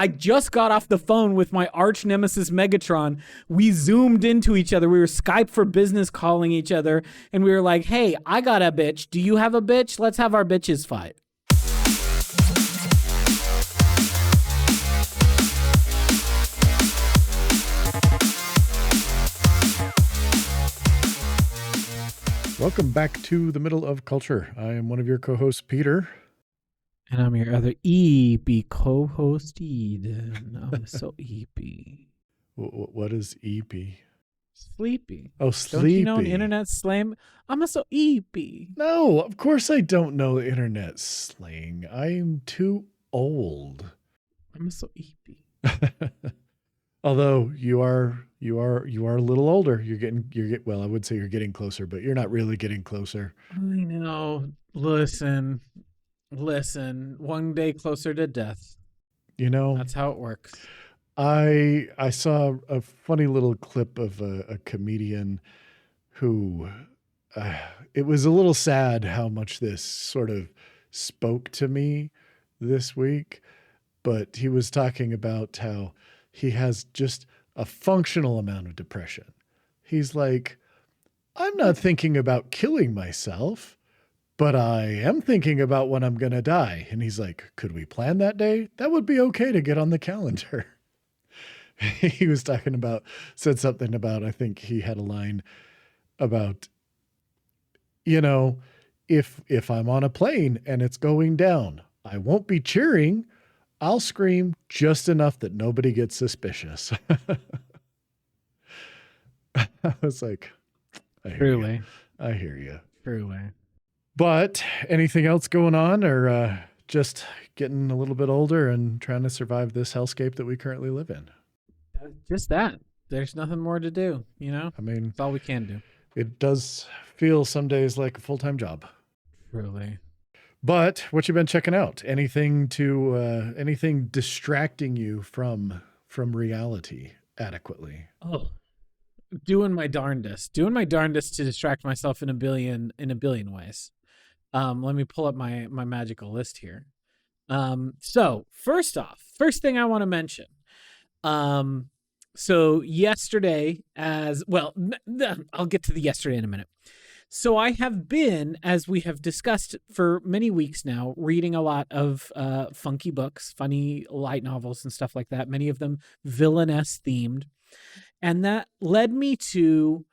I just got off the phone with my arch nemesis Megatron. We zoomed into each other. We were Skype for business calling each other. And we were like, hey, I got a bitch. Do you have a bitch? Let's have our bitches fight. Welcome back to the Middle of Culture. I am one of your co-hosts, Peter. And I'm your other eeppy co-host, Eden. I'm so eeppy. What is eeppy? Sleepy. Oh, sleepy. Don't you know an internet slang? I'm so eeppy. No, of course I don't know internet slang. I'm too old. I'm so eeppy. Although you are a little older. Well, I would say you're getting closer, but you're not really getting closer. I know. Listen. One day closer to death. You know, that's how it works. I saw a funny little clip of a comedian who it was a little sad how much this sort of spoke to me this week, but he was talking about how he has just a functional amount of depression. He's like, I'm not thinking about killing myself, but I am thinking about when I'm going to die. And he's like, could we plan that day? That would be okay to get on the calendar. He was said something about, I think he had a line about, you know, if I'm on a plane and it's going down, I won't be cheering. I'll scream just enough that nobody gets suspicious. I was like, I hear you. Truly. But anything else going on, or just getting a little bit older and trying to survive this hellscape that we currently live in? Just that. There's nothing more to do, you know? I mean, it's all we can do. It does feel some days like a full-time job. Truly. But what you been checking out? Anything distracting you from reality adequately? Oh, doing my darndest to distract myself in a billion ways. Let me pull up my magical list here. So first thing I want to mention. So yesterday, I'll get to the yesterday in a minute. So I have been, as we have discussed for many weeks now, reading a lot of funky books, funny light novels and stuff like that, many of them villainess themed. And that led me to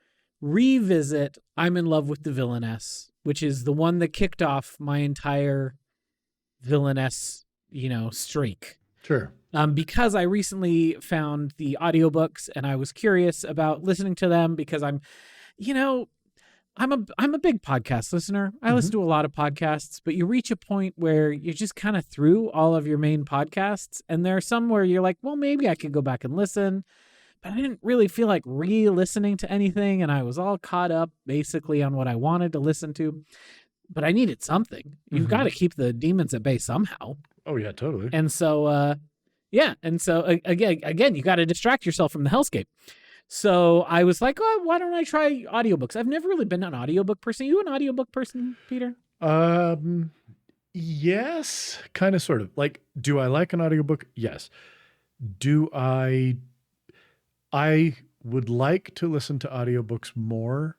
revisit I'm in Love with the Villainess, which is the one that kicked off my entire villainess, streak. Sure. Because I recently found the audiobooks and I was curious about listening to them because I'm a big podcast listener. I listen to a lot of podcasts, but you reach a point where you're just kind of through all of your main podcasts. And there are some where you're like, well, maybe I could go back and listen, but I didn't really feel like re-listening to anything. And I was all caught up basically on what I wanted to listen to, but I needed something. You've got to keep the demons at bay somehow. Oh yeah, totally. And so, again, you got to distract yourself from the hellscape. So I was like, oh, why don't I try audiobooks? I've never really been an audiobook person. You an audiobook person, Peter? Yes, kind of, sort of. Like, do I like an audiobook? Yes. Do I would like to listen to audiobooks more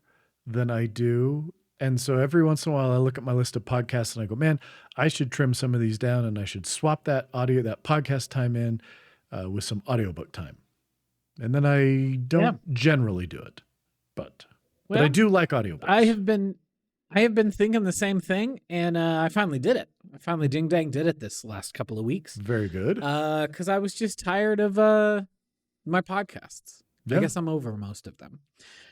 than I do. And so every once in a while I look at my list of podcasts and I go, man, I should trim some of these down and I should swap that podcast time in with some audiobook time. And then I don't generally do it, but I do like audiobooks. I have been thinking the same thing, and I finally did it. I finally ding-dang did it this last couple of weeks. Very good. Because I was just tired of my podcasts. Yeah. I guess I'm over most of them.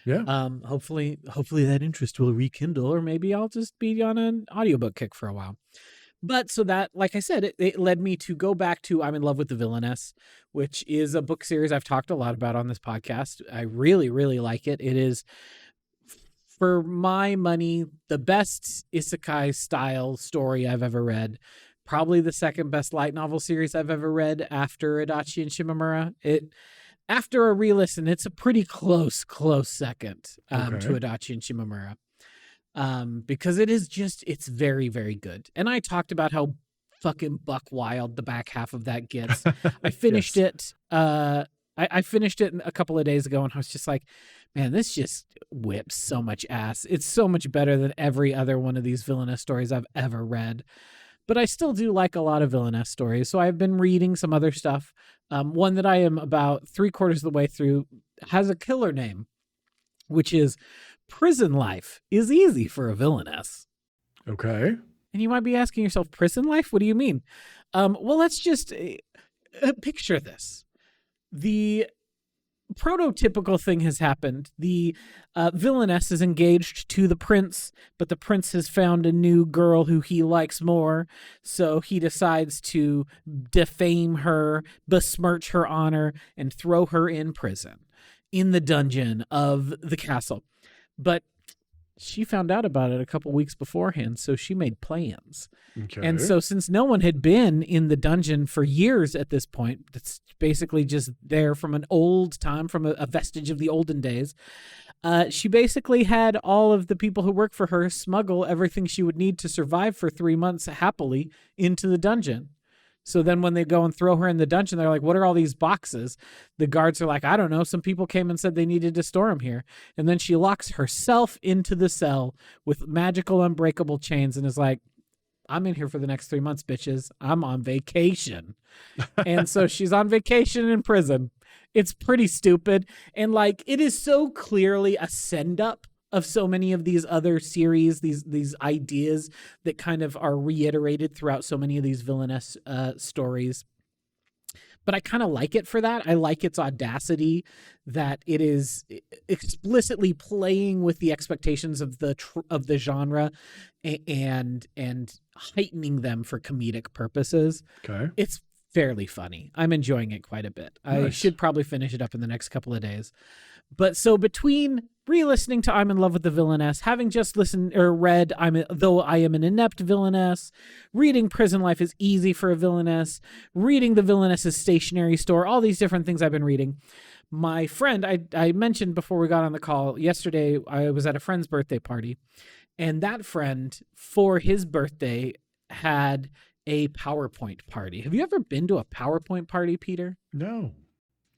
Yeah. Hopefully that interest will rekindle, or maybe I'll just be on an audiobook kick for a while. But so that, like I said, it led me to go back to I'm in Love with the Villainess, which is a book series I've talked a lot about on this podcast. I really, really like it. It is, for my money, the best isekai style story I've ever read. Probably the second best light novel series I've ever read after Adachi and Shimamura. After a re-listen, it's a pretty close second to Adachi and Shimamura. Because it's very, very good. And I talked about how fucking buck wild the back half of that gets. I finished Yes. it. I finished it a couple of days ago, and I was just like, man, this just whips so much ass. It's so much better than every other one of these villainous stories I've ever read. But I still do like a lot of villainous stories, so I've been reading some other stuff. One that I am about 3/4 of the way through has a killer name, which is Prison Life is Easy for a Villainess. Okay. And you might be asking yourself, prison life? What do you mean? Well, let's just picture this. The prototypical thing has happened. The villainess is engaged to the prince, but the prince has found a new girl who he likes more, so he decides to defame her, besmirch her honor, and throw her in prison, in the dungeon of the castle. But she found out about it a couple weeks beforehand, so she made plans. Okay. And so since no one had been in the dungeon for years at this point, it's basically just there from an old time, from a vestige of the olden days, she basically had all of the people who work for her smuggle everything she would need to survive for 3 months happily into the dungeon. So then when they go and throw her in the dungeon, they're like, what are all these boxes? The guards are like, I don't know. Some people came and said they needed to store them here. And then she locks herself into the cell with magical unbreakable chains and is like, I'm in here for the next 3 months, bitches. I'm on vacation. And so she's on vacation in prison. It's pretty stupid. And like, it is so clearly a send up of so many of these other series, these ideas that kind of are reiterated throughout so many of these villainous stories. But I kind of like it for that. I like its audacity that it is explicitly playing with the expectations of the genre and heightening them for comedic purposes. Okay. It's fairly funny. I'm enjoying it quite a bit. Nice. I should probably finish it up in the next couple of days. But so between re-listening to I'm in Love with the Villainess, having just listened or read Though I Am an Inept Villainess, reading Prison Life is Easy for a Villainess, reading The Villainess's Stationery Store, all these different things I've been reading. My friend, I mentioned before we got on the call, yesterday I was at a friend's birthday party, and that friend, for his birthday, had a PowerPoint party. Have you ever been to a PowerPoint party, Peter? No.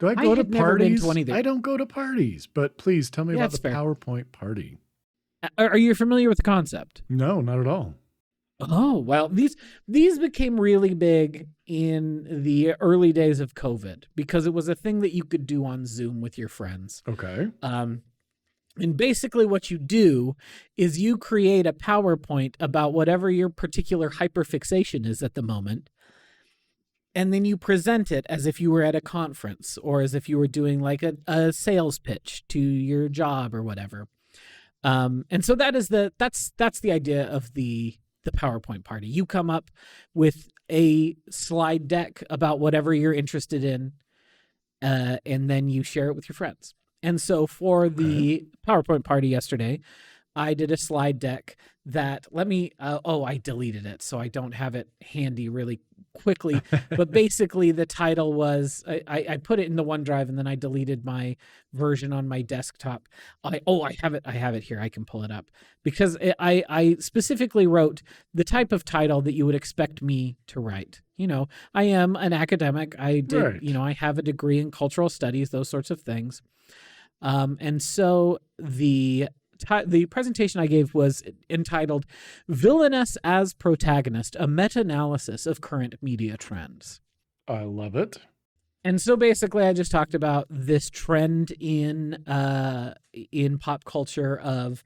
Do I go to had never been parties? to one either. I don't go to parties, but please tell me Yeah, about that's the fair. PowerPoint party. Are you familiar with the concept? No, not at all. Oh, well, these became really big in the early days of COVID because it was a thing that you could do on Zoom with your friends. Okay. And basically what you do is you create a PowerPoint about whatever your particular hyperfixation is at the moment. And then you present it as if you were at a conference or as if you were doing like a sales pitch to your job or whatever. And so that's the idea of the PowerPoint party. You come up with a slide deck about whatever you're interested in, and then you share it with your friends. And so for the PowerPoint party yesterday, I did a slide deck that I deleted it, so I don't have it handy really quickly. But basically the title was, I put it in the OneDrive and then I deleted my version on my desktop. I have it here. I can pull it up because I specifically wrote the type of title that you would expect me to write. You know, I am an academic. I did, Right. I have a degree in cultural studies, those sorts of things. And so the presentation I gave was entitled Villainess as Protagonist, a Meta-Analysis of Current Media Trends. I love it. And so basically I just talked about this trend in pop culture of,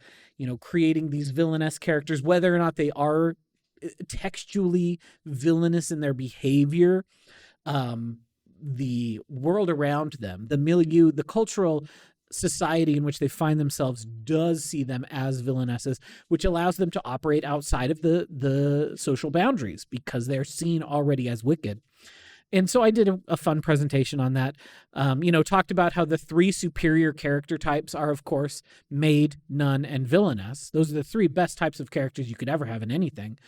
creating these villainous characters, whether or not they are textually villainous in their behavior, the world around them, the milieu, the cultural society in which they find themselves does see them as villainesses, which allows them to operate outside of the social boundaries because they're seen already as wicked. And so I did a fun presentation on that. Talked about how the 3 superior character types are, of course, maid, nun, and villainess. Those are the 3 best types of characters you could ever have in anything.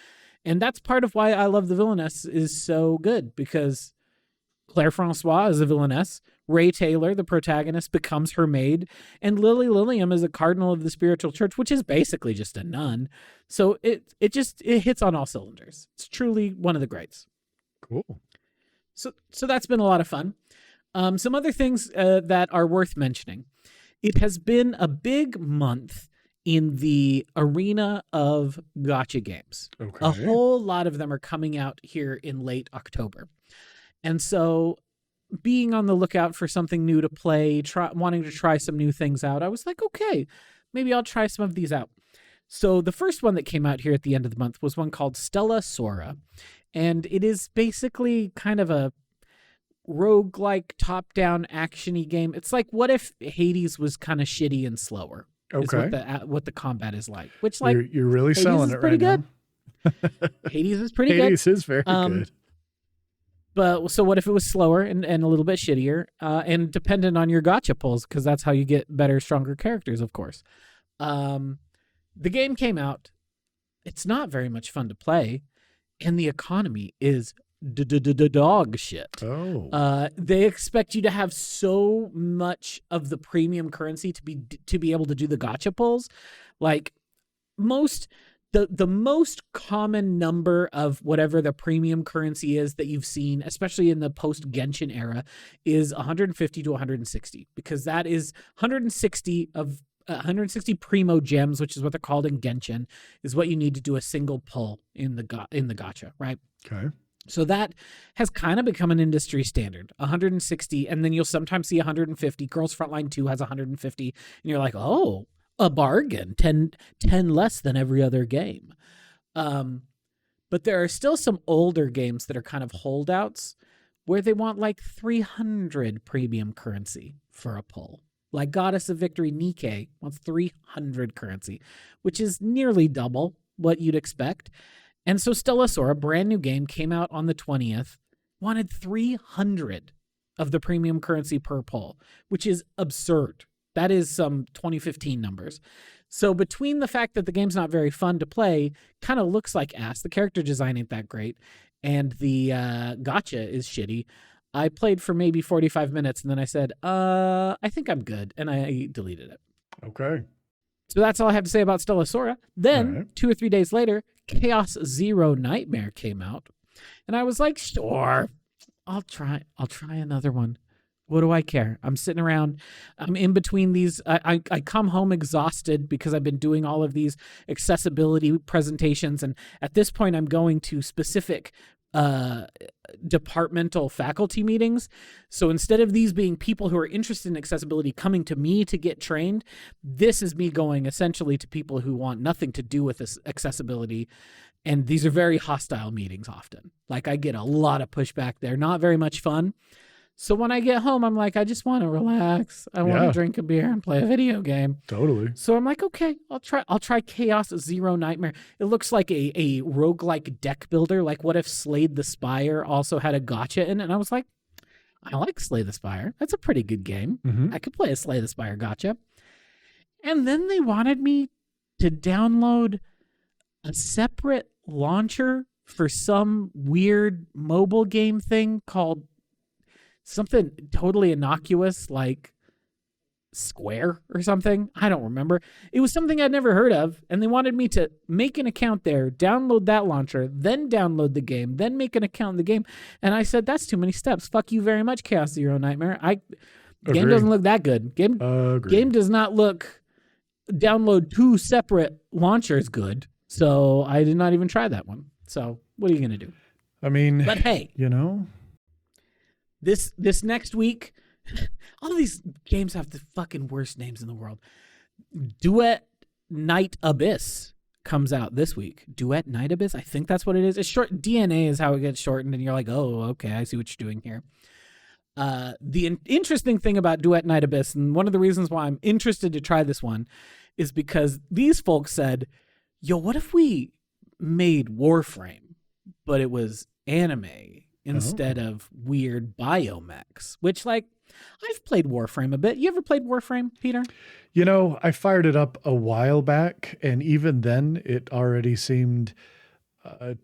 And that's part of why I Love the Villainess is so good, because Claire Francois is a villainess. Ray Taylor, the protagonist, becomes her maid. And Lily Lilliam is a cardinal of the spiritual church, which is basically just a nun. So it hits on all cylinders. It's truly one of the greats. Cool. So that's been a lot of fun. Some other things that are worth mentioning. It has been a big month in the arena of gacha games. Okay. A whole lot of them are coming out here in late October. And so being on the lookout for something new to play, wanting to try some new things out, I was like, okay, maybe I'll try some of these out. So the first one that came out here at the end of the month was one called Stella Sora. And it is basically kind of a roguelike top-down action-y game. It's like, what if Hades was kind of shitty and slower? Okay. Is what the combat is like. Which, like, you're really Hades selling is it pretty right good. now. Hades is pretty good. Hades is very good. But so what if it was slower and a little bit shittier and dependent on your gacha pulls, because that's how you get better, stronger characters, of course. The game came out. It's not very much fun to play, and the economy is dog shit. Oh. They expect you to have so much of the premium currency to be able to do the gacha pulls. Like the most common number of whatever the premium currency is that you've seen, especially in the post Genshin era, is 150 to 160, because that is 160 primo gems, which is what they're called in Genshin, is what you need to do a single pull in the gacha, right? Okay. So that has kind of become an industry standard, 160, and then you'll sometimes see 150. Girls Frontline 2 has 150, and you're like, oh, a bargain, 10 less than every other game. But there are still some older games that are kind of holdouts where they want like 300 premium currency for a pull. Like Goddess of Victory Nikke wants 300 currency, which is nearly double what you'd expect. And so Stella Sora, a brand new game, came out on the 20th, wanted 300 of the premium currency per pull, which is absurd. That is some 2015 numbers. So between the fact that the game's not very fun to play, kind of looks like ass, the character design ain't that great, and the gacha is shitty, I played for maybe 45 minutes, and then I said, I think I'm good, and I deleted it. Okay. So that's all I have to say about Stella Sora. Then, right. 2 or 3 days later, Chaos Zero Nightmare came out, and I was like, sure, I'll try another one. What do I care? I'm sitting around. I'm in between these. I come home exhausted because I've been doing all of these accessibility presentations. And at this point, I'm going to specific departmental faculty meetings. So instead of these being people who are interested in accessibility coming to me to get trained, this is me going essentially to people who want nothing to do with this accessibility. And these are very hostile meetings often. Like, I get a lot of pushback there. Not very much fun. So when I get home, I'm like, I just want to relax. I want to drink a beer and play a video game. Totally. So I'm like, okay, I'll try Chaos Zero Nightmare. It looks like a roguelike deck builder. Like, what if Slay the Spire also had a gacha in it? And I was like, I like Slay the Spire. That's a pretty good game. Mm-hmm. I could play a Slay the Spire gacha. And then they wanted me to download a separate launcher for some weird mobile game thing called something totally innocuous, like Square or something. I don't remember. It was something I'd never heard of, and they wanted me to make an account there, download that launcher, then download the game, then make an account in the game. And I said, that's too many steps. Fuck you very much, Chaos Zero Nightmare. Game doesn't look that good. Game does not look download 2 separate launchers good. So I did not even try that one. So what are you going to do? I mean, but hey, This next week, all these games have the fucking worst names in the world. Duet Night Abyss comes out this week. Duet Night Abyss? I think that's what it is. It's short. DNA is how it gets shortened, and you're like, oh, okay, I see what you're doing here. The interesting thing about Duet Night Abyss, and one of the reasons why I'm interested to try this one, is because these folks said, yo, what if we made Warframe, but it was anime instead of weird biomechs, which, like, I've played Warframe a bit. You ever played Warframe, Peter? I fired it up a while back, and even then it already seemed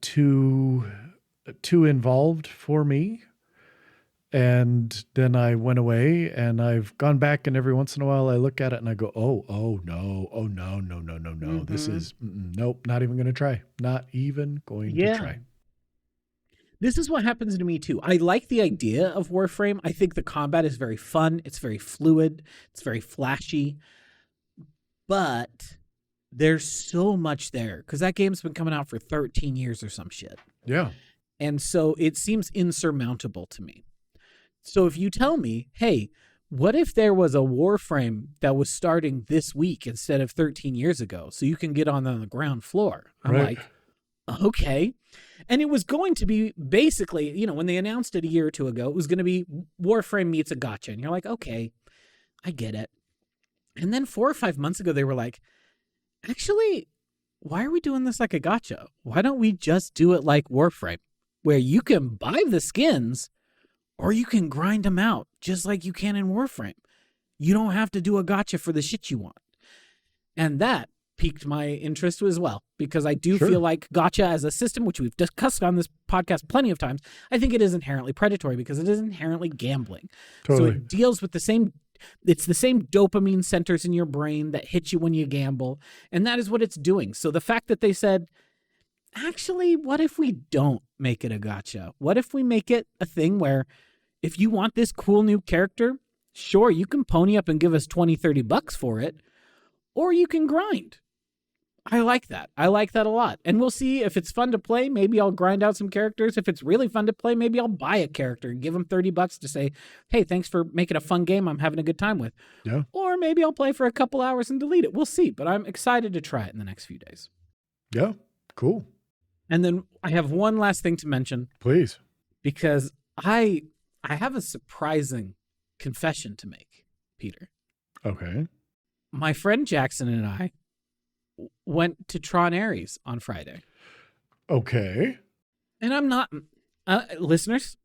too involved for me. And then I went away, and I've gone back, and every once in a while I look at it and I go, oh no. This is, nope, not even going to try. Not even going to try. This is what happens to me too. I like the idea of Warframe. I think the combat is very fun. It's very fluid. It's very flashy. But there's so much there because that game's been coming out for 13 years or some shit. Yeah. And so it seems insurmountable to me. So if you tell me, hey, what if there was a Warframe that was starting this week instead of 13 years ago so you can get on the ground floor? I'm like, okay. And it was going to be basically, you know, when they announced it a year or two ago, it was going to be Warframe meets a gacha. And you're like, okay, I get it. And then 4 or 5 months ago, they were like, actually, why are we doing this like a gacha? Why don't we just do it like Warframe, where you can buy the skins or you can grind them out just like you can in Warframe. You don't have to do a gacha for the shit you want. And that piqued my interest as well, because I do feel like gacha as a system, which we've discussed on this podcast plenty of times, I think it is inherently predatory because it is inherently gambling. Totally. So it deals with the same dopamine centers in your brain that hit you when you gamble. And that is what it's doing. So the fact that they said, actually, what if we don't make it a gacha? What if we make it a thing where if you want this cool new character, sure, you can pony up and give us $20-$30 for it, or you can grind. I like that. I like that a lot. And we'll see if it's fun to play. Maybe I'll grind out some characters. If it's really fun to play, maybe I'll buy a character and give them $30 to say, hey, thanks for making a fun game I'm having a good time with. Yeah. Or maybe I'll play for a couple hours and delete it. We'll see. But I'm excited to try it in the next few days. Yeah. Cool. And then I have one last thing to mention. Please. Because I have a surprising confession to make, Peter. Okay. My friend Jackson and I went to Tron Ares on Friday. Okay. And I'm not, listeners,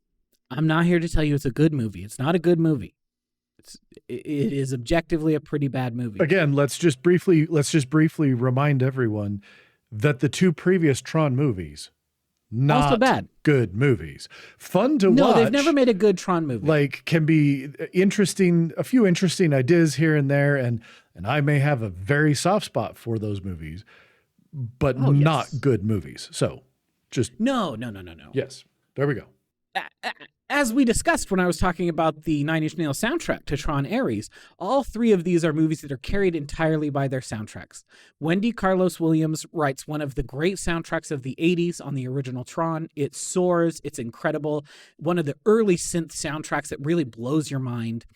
I'm not here to tell you it's a good movie. It's not a good movie. It is objectively a pretty bad movie. Again, let's just briefly remind everyone that the 2 previous Tron movies, not also bad. Good movies. Fun to watch. No, they've never made a good Tron movie. Like, can be interesting, a few interesting ideas here and there, and I may have a very soft spot for those movies, but not good movies. So just... No. Yes. There we go. As we discussed when I was talking about the Nine Inch Nails soundtrack to Tron Ares, all 3 of these are movies that are carried entirely by their soundtracks. Wendy Carlos Williams writes one of the great soundtracks of the 80s on the original Tron. It soars. It's incredible. One of the early synth soundtracks that really blows your mind.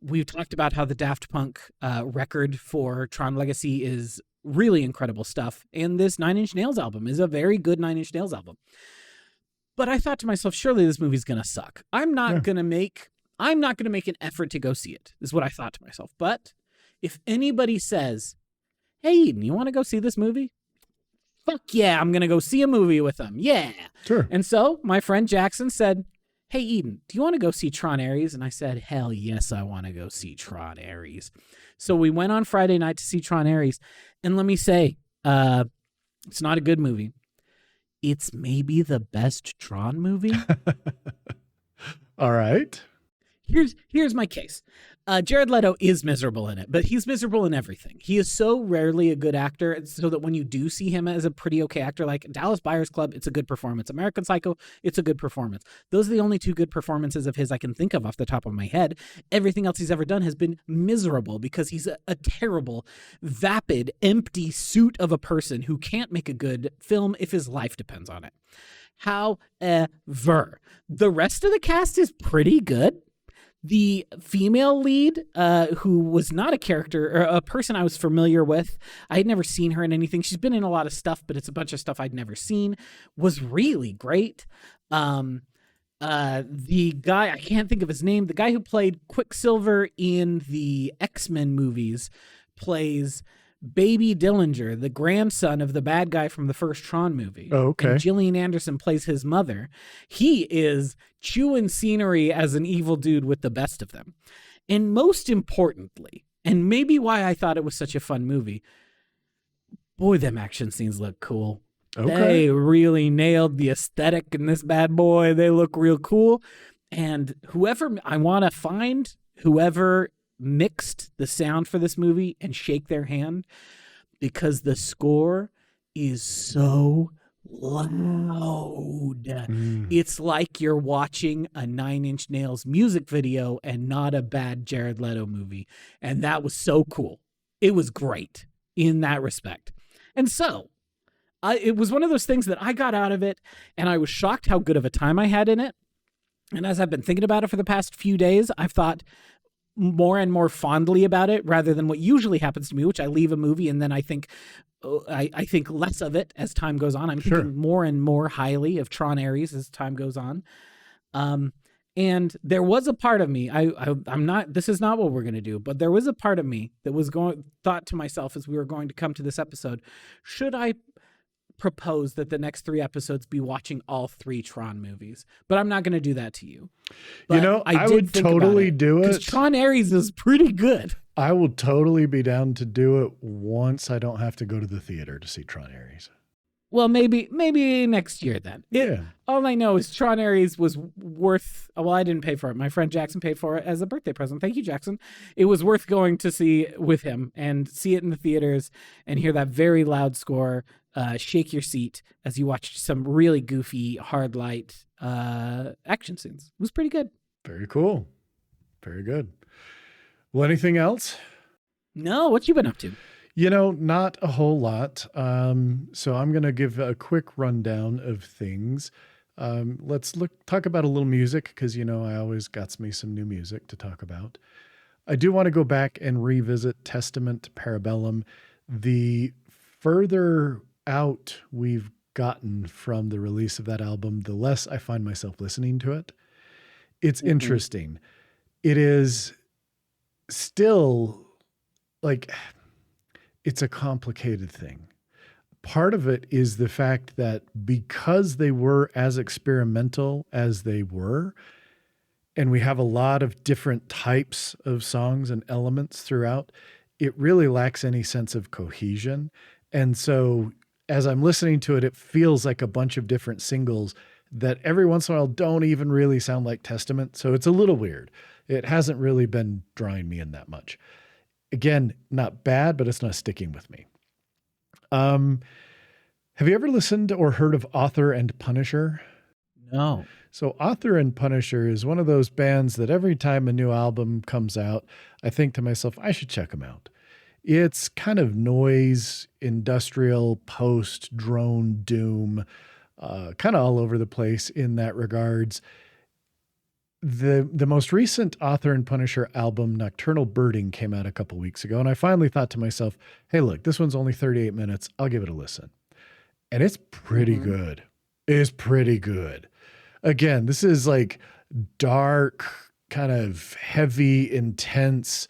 We've talked about how the Daft Punk record for Tron Legacy is really incredible stuff. And this Nine Inch Nails album is a very good Nine Inch Nails album. But I thought to myself, surely this movie's going to suck. I'm not going to make an effort to go see it, is what I thought to myself. But if anybody says, hey, Eden, you want to go see this movie? Fuck yeah, I'm going to go see a movie with them. Yeah. Sure. And so my friend Jackson said, hey, Eden, do you want to go see Tron Ares? And I said, hell yes, I want to go see Tron Ares. So we went on Friday night to see Tron Ares. And let me say, it's not a good movie. It's maybe the best Tron movie. All right. Here's my case. Jared Leto is miserable in it, but he's miserable in everything. He is so rarely a good actor, so that when you do see him as a pretty okay actor, like Dallas Buyers Club, it's a good performance. American Psycho, it's a good performance. Those are the only 2 good performances of his I can think of off the top of my head. Everything else he's ever done has been miserable because he's a terrible, vapid, empty suit of a person who can't make a good film if his life depends on it. However, the rest of the cast is pretty good. The female lead, who was not a character or a person I was familiar with, I had never seen her in anything. She's been in a lot of stuff, but it's a bunch of stuff I'd never seen, was really great. The guy, I can't think of his name, the guy who played Quicksilver in the X-Men movies plays Baby Dillinger, the grandson of the bad guy from the first Tron movie. Oh, okay. And Gillian Anderson plays his mother. He is chewing scenery as an evil dude with the best of them. And most importantly, and maybe why I thought it was such a fun movie, boy, them action scenes look cool. Okay. They really nailed the aesthetic in this bad boy. They look real cool. And I want to find whoever mixed the sound for this movie and shake their hand, because the score is so loud. It's like you're watching a Nine Inch Nails music video and not a bad Jared Leto movie. And that was so cool. It was great in that respect. And so it was one of those things that I got out of it, and I was shocked how good of a time I had in it. And as I've been thinking about it for the past few days, I've thought more and more fondly about it, rather than what usually happens to me, which I leave a movie and then I think think less of it as time goes on. I'm thinking more and more highly of Tron Ares as time goes on. And there was a part of me, I'm not, this is not what we're going to do, but there was a part of me that was thought to myself as we were going to come to this episode, should I propose that the next 3 episodes be watching all 3 Tron movies? But I'm not going to do that to you. But I would totally do it. Because Tron Ares is pretty good. I will totally be down to do it once I don't have to go to the theater to see Tron Ares. Well, maybe next year then. All I know is Tron Ares was worth, well, I didn't pay for it. My friend Jackson paid for it as a birthday present. Thank you, Jackson. It was worth going to see with him and see it in the theaters and hear that very loud score, shake your seat as you watch some really goofy, hard light action scenes. It was pretty good. Very cool. Very good. Well, anything else? No, what you been up to? Not a whole lot. So I'm going to give a quick rundown of things. Let's talk about a little music, because, I always got me some new music to talk about. I do want to go back and revisit Testament Parabellum. The further out we've gotten from the release of that album, the less I find myself listening to it. It's interesting. It is still it's a complicated thing. Part of it is the fact that because they were as experimental as they were, and we have a lot of different types of songs and elements throughout, it really lacks any sense of cohesion. And so as I'm listening to it, it feels like a bunch of different singles that every once in a while don't even really sound like Testament. So it's a little weird. It hasn't really been drawing me in that much. Again, not bad, but it's not sticking with me. Have you ever listened or heard of Author and Punisher? No. So Author and Punisher is one of those bands that every time a new album comes out, I think to myself, I should check them out. It's kind of noise, industrial, post, drone, doom, kind of all over the place in that regards. The most recent Author and Punisher album, Nocturnal Birding, came out a couple weeks ago, and I finally thought to myself, hey, look, this one's only 38 minutes. I'll give it a listen. And it's pretty good. It's pretty good. Again, this is like dark, kind of heavy, intense.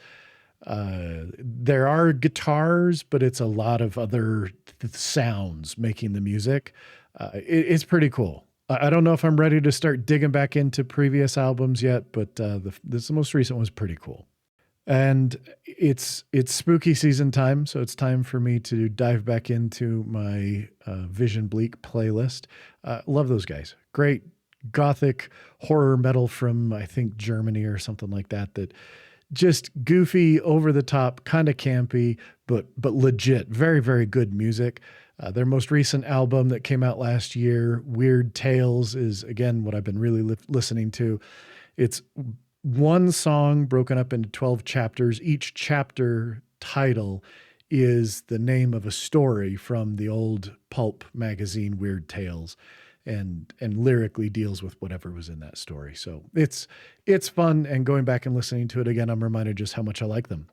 There are guitars, but it's a lot of other sounds making the music. It's pretty cool. I don't know if I'm ready to start digging back into previous albums yet, but this most recent one's pretty cool. And it's spooky season time, so it's time for me to dive back into my Vision Bleak playlist. Love those guys. Great gothic horror metal from, I think, Germany or something like that. That just goofy, over the top, kind of campy, but legit. Very, very good music. Their most recent album that came out last year, Weird Tales, is, again, what I've been really listening to. It's one song broken up into 12 chapters. Each chapter title is the name of a story from the old pulp magazine, Weird Tales, and lyrically deals with whatever was in that story. So it's fun, and going back and listening to it again, I'm reminded just how much I like them.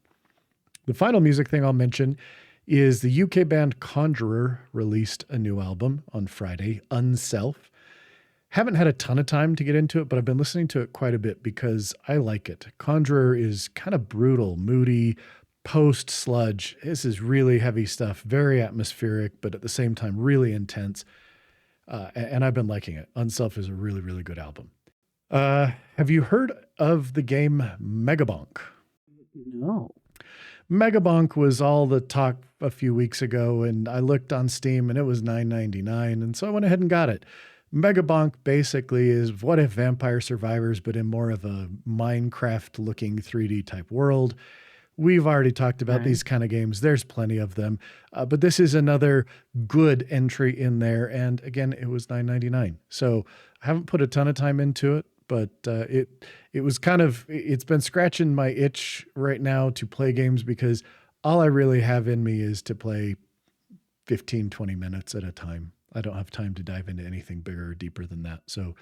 The final music thing I'll mention is the UK band Conjurer released a new album on Friday, Unself. Haven't had a ton of time to get into it, but I've been listening to it quite a bit because I like it. Conjurer is kind of brutal, moody, post-sludge. This is really heavy stuff, very atmospheric, but at the same time, really intense. And I've been liking it. Unself is a really, really good album. Have you heard of the game Megabonk? No. Megabonk was all the talk a few weeks ago, and I looked on Steam and it was $9.99, and so I went ahead and got it. Megabonk basically is what if Vampire Survivors, but in more of a Minecraft looking 3D type world. We've already talked about these kind of games. There's plenty of them. But this is another good entry in there. And again, it was $9.99. So I haven't put a ton of time into it, but it was kind of, it's been scratching my itch right now to play games, because all I really have in me is to play 15, 20 minutes at a time. I don't have time to dive into anything bigger or deeper than that. So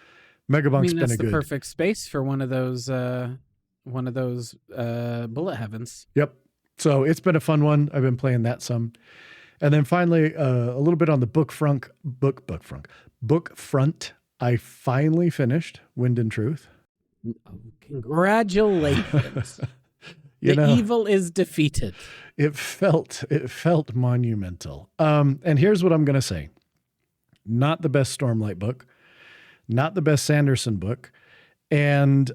Megabonk's been a good... That's the perfect space for one of those bullet heavens. Yep. So it's been a fun one. I've been playing that some. And then finally, a little bit on the book front. I finally finished Wind and Truth. Oh, congratulations. The evil is defeated. It felt monumental. And here's what I'm going to say. Not the best Stormlight book, not the best Sanderson book. And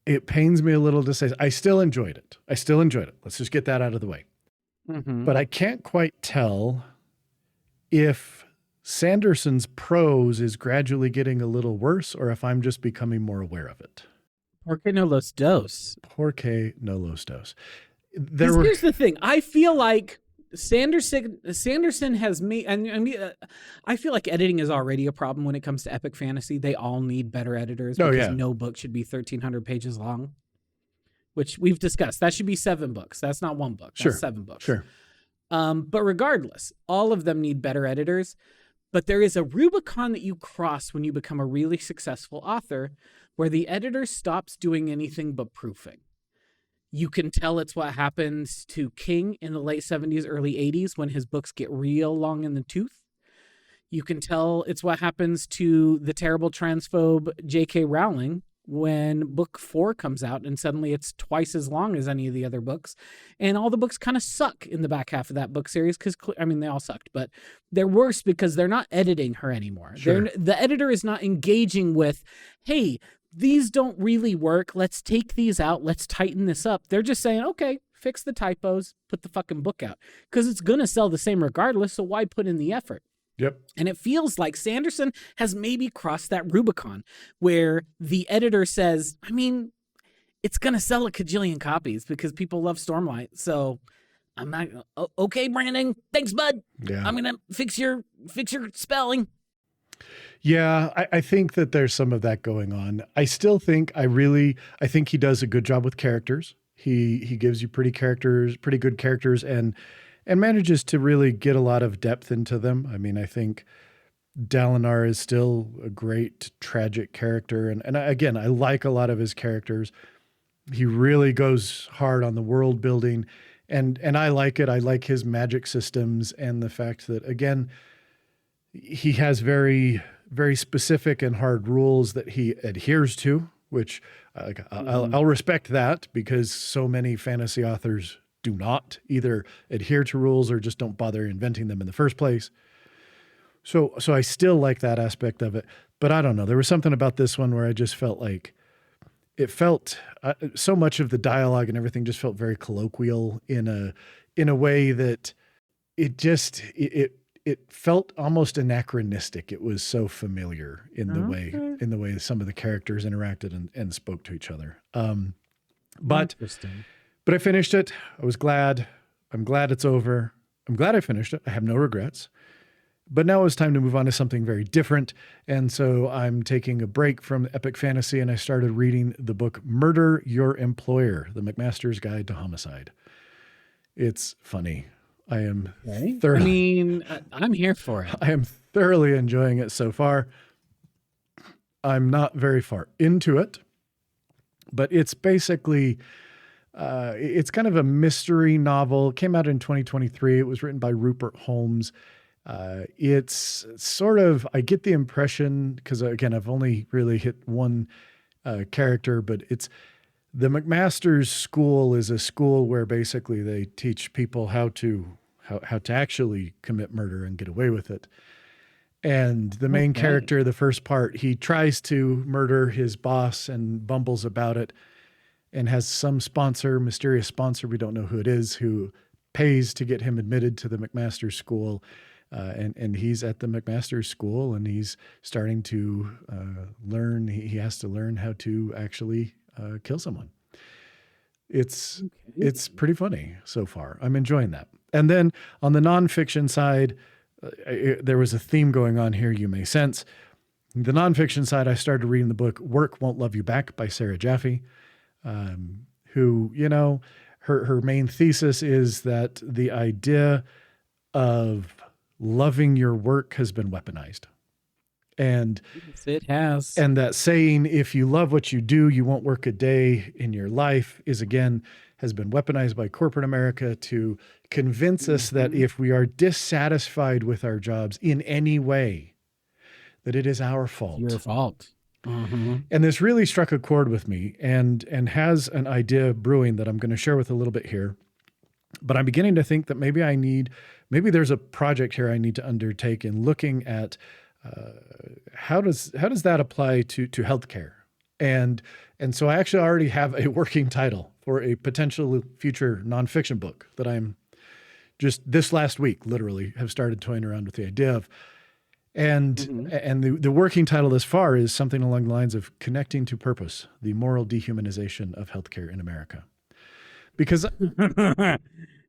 it pains me a little to say, I still enjoyed it. Let's just get that out of the way. Mm-hmm. But I can't quite tell if Sanderson's prose is gradually getting a little worse, or if I'm just becoming more aware of it. Porque no los dos. Porque no los dos. Here's the thing. I feel like Sanderson has made, I feel like editing is already a problem when it comes to epic fantasy. They all need better editors, because no book should be 1,300 pages long, which we've discussed. That should be 7 books. That's not 1 book. That's 7 books. Sure. But regardless, all of them need better editors. But there is a Rubicon that you cross when you become a really successful author, where the editor stops doing anything but proofing. You can tell it's what happens to King in the late 70s, early 80s, when his books get real long in the tooth. You can tell it's what happens to the terrible transphobe J.K. Rowling when book 4 comes out and suddenly it's twice as long as any of the other books. And all the books kind of suck in the back half of that book series, because, they all sucked, but they're worse because they're not editing her anymore. Sure. The editor is not engaging with, hey, these don't really work. Let's take these out. Let's tighten this up. They're just saying, okay, fix the typos, put the fucking book out, because it's going to sell the same regardless. So why put in the effort? Yep. And it feels like Sanderson has maybe crossed that Rubicon where the editor says, it's going to sell a cajillion copies because people love Stormlight. So I'm not, okay, Brandon, thanks, bud. Yeah. I'm going to fix your spelling. Yeah, I think that there's some of that going on. I still think I think he does a good job with characters. He gives you pretty good characters, and manages to really get a lot of depth into them. I think Dalinar is still a great tragic character. And again, I like a lot of his characters. He really goes hard on the world building, and I like it. I like his magic systems, and the fact that, again, he has very, very specific and hard rules that he adheres to, which I'll respect that, because so many fantasy authors do not either adhere to rules or just don't bother inventing them in the first place. So I still like that aspect of it, but I don't know. There was something about this one where I just felt like so much of the dialogue and everything just felt very colloquial in a way that it felt almost anachronistic. It was so familiar in the way some of the characters interacted and spoke to each other. But I finished it. I was glad. I'm glad it's over. I'm glad I finished it. I have no regrets. But now it's time to move on to something very different. And so I'm taking a break from epic fantasy, and I started reading the book Murder Your Employer, The McMaster's Guide to Homicide. It's funny. I am thoroughly... I'm here for it. I am thoroughly enjoying it so far. I'm not very far into it, but it's basically... it's kind of a mystery novel. It came out in 2023. It was written by Rupert Holmes. It's sort of, I get the impression, because again, I've only really hit one character, but it's the McMaster's school is a school where basically they teach people how to actually commit murder and get away with it. And the main character, the first part, he tries to murder his boss and bumbles about it, and has some mysterious sponsor, we don't know who it is, who pays to get him admitted to the McMaster school. and he's at the McMaster's school, and he's starting to learn. He has to learn how to actually kill someone. It's pretty funny so far. I'm enjoying that. And then on the nonfiction side, there was a theme going on here you may sense. The nonfiction side, I started reading the book Work Won't Love You Back by Sarah Jaffe, who, you know, her main thesis is that the idea of loving your work has been weaponized. And yes, it has. And that saying, if you love what you do, you won't work a day in your life, has been weaponized by corporate America to convince us that if we are dissatisfied with our jobs in any way, that it is our fault. Your fault. And this really struck a chord with me, and has an idea brewing that I'm going to share with a little bit here. But I'm beginning to think that maybe there's a project here I need to undertake in looking at how does that apply to healthcare? And so I actually already have a working title for a potential future nonfiction book that I'm just this last week, literally, have started toying around with the idea of. And the working title thus far is something along the lines of Connecting to Purpose, the Moral Dehumanization of Healthcare in America. Because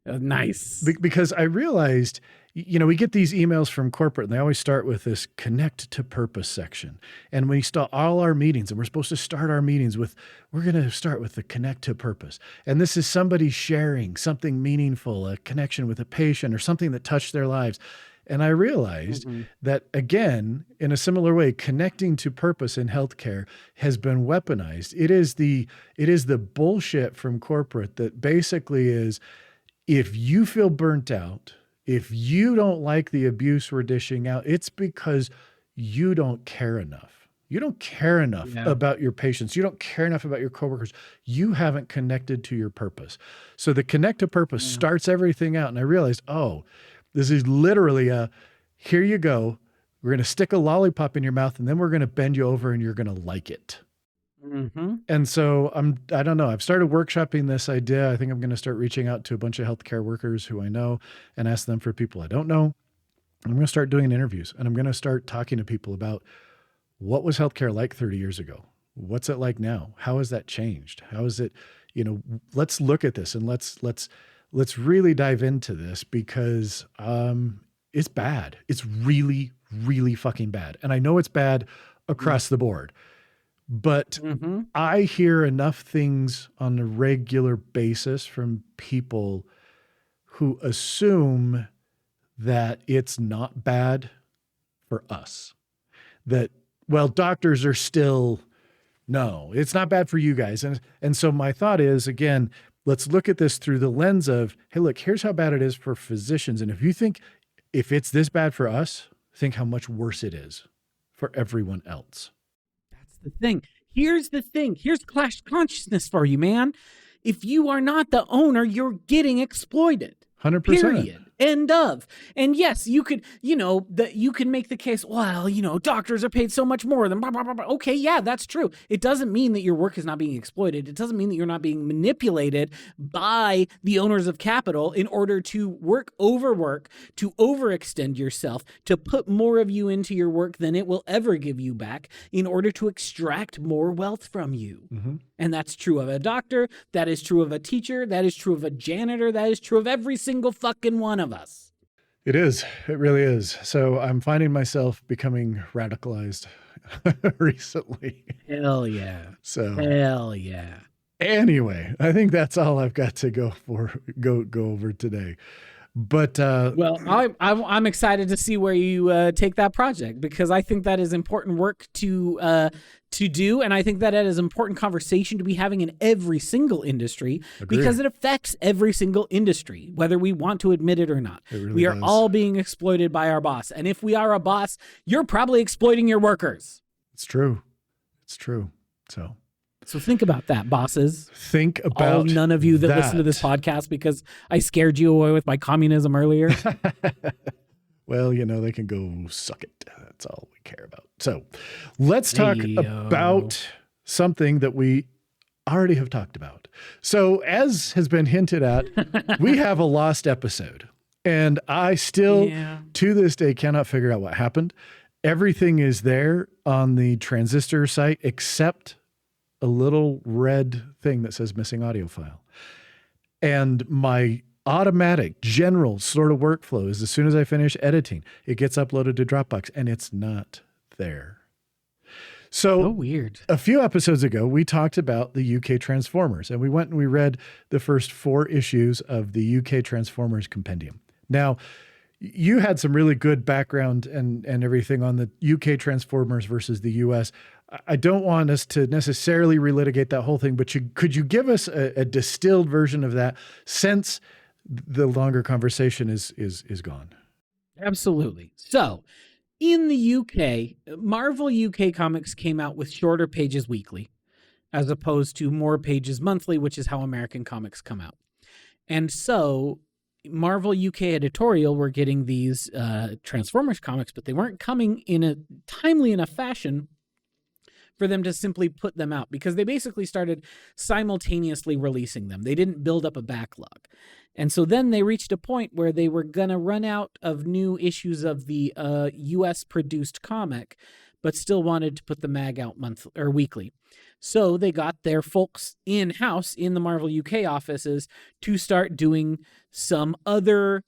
nice. Because I realized, you know, we get these emails from corporate, and they always start with this connect to purpose section. And we start all our meetings, and we're supposed to start our meetings with, we're going to start with the connect to purpose. And this is somebody sharing something meaningful, a connection with a patient or something that touched their lives. And I realized that, again, in a similar way, connecting to purpose in healthcare has been weaponized. It is the bullshit from corporate that basically is, if you feel burnt out, if you don't like the abuse we're dishing out, it's because you don't care enough. You don't care enough about your patients. You don't care enough about your coworkers. You haven't connected to your purpose. So the connect to purpose starts everything out. And I realized, this is literally here you go. We're going to stick a lollipop in your mouth, and then we're going to bend you over, and you're going to like it. And so I don't know. I've started workshopping this idea. I think I'm going to start reaching out to a bunch of healthcare workers who I know and ask them for people I don't know. I'm going to start doing interviews, and I'm going to start talking to people about what was healthcare like 30 years ago? What's it like now? How has that changed? How is it, let's look at this, and let's really dive into this, because it's bad. It's really, really fucking bad. And I know it's bad across the board. But I hear enough things on a regular basis from people who assume that it's not bad for us. That, well, doctors are still, no, it's not bad for you guys. And so my thought is, again, let's look at this through the lens of, hey, look, here's how bad it is for physicians. And if you think, if it's this bad for us, think how much worse it is for everyone else. The thing. Here's the thing. Here's clash consciousness for you, man. If you are not the owner, you're getting exploited. 100%. Period. End of. And yes, you could, you can make the case, well, doctors are paid so much more than blah, blah, blah, blah. Okay, yeah, that's true. It doesn't mean that your work is not being exploited. It doesn't mean that you're not being manipulated by the owners of capital in order to overwork, to overextend yourself, to put more of you into your work than it will ever give you back in order to extract more wealth from you. And that's true of a doctor. That is true of a teacher. That is true of a janitor. That is true of every single fucking one of us. It is. It really is. So I'm finding myself becoming radicalized recently. Hell yeah. Hell yeah. Anyway, I think that's all I've got to go over today. But well, I'm excited to see where you take that project, because I think that is important work to do, and I think that is important conversation to be having in every single industry. Agreed. Because it affects every single industry, whether we want to admit it or not. It really we are does. All being exploited by our boss, and if we are a boss, you're probably exploiting your workers. It's true. So think about that, bosses. Think about none of you that listen to this podcast because I scared you away with my communism earlier. Well, they can go suck it. That's all we care about. So let's talk about something that we already have talked about. So as has been hinted at, we have a lost episode. And I still, Yeah. to this day, cannot figure out what happened. Everything is there on the Transistor site except a little red thing that says missing audio file. And my automatic general sort of workflow is as soon as I finish editing, it gets uploaded to Dropbox and it's not there. So weird. A few episodes ago, we talked about the UK Transformers, and we went and we read the first 4 issues of the UK Transformers Compendium. Now, you had some really good background and everything on the UK Transformers versus the US. I don't want us to necessarily relitigate that whole thing, but could you give us a distilled version of that since the longer conversation is gone? Absolutely. So, in the UK, Marvel UK Comics came out with shorter pages weekly, as opposed to more pages monthly, which is how American comics come out. And so Marvel UK editorial were getting these Transformers comics, but they weren't coming in a timely enough fashion for them to simply put them out, because they basically started simultaneously releasing them. They didn't build up a backlog. And so then they reached a point where they were going to run out of new issues of the US produced comic, but still wanted to put the mag out monthly or weekly. So they got their folks in-house in the Marvel UK offices to start doing some other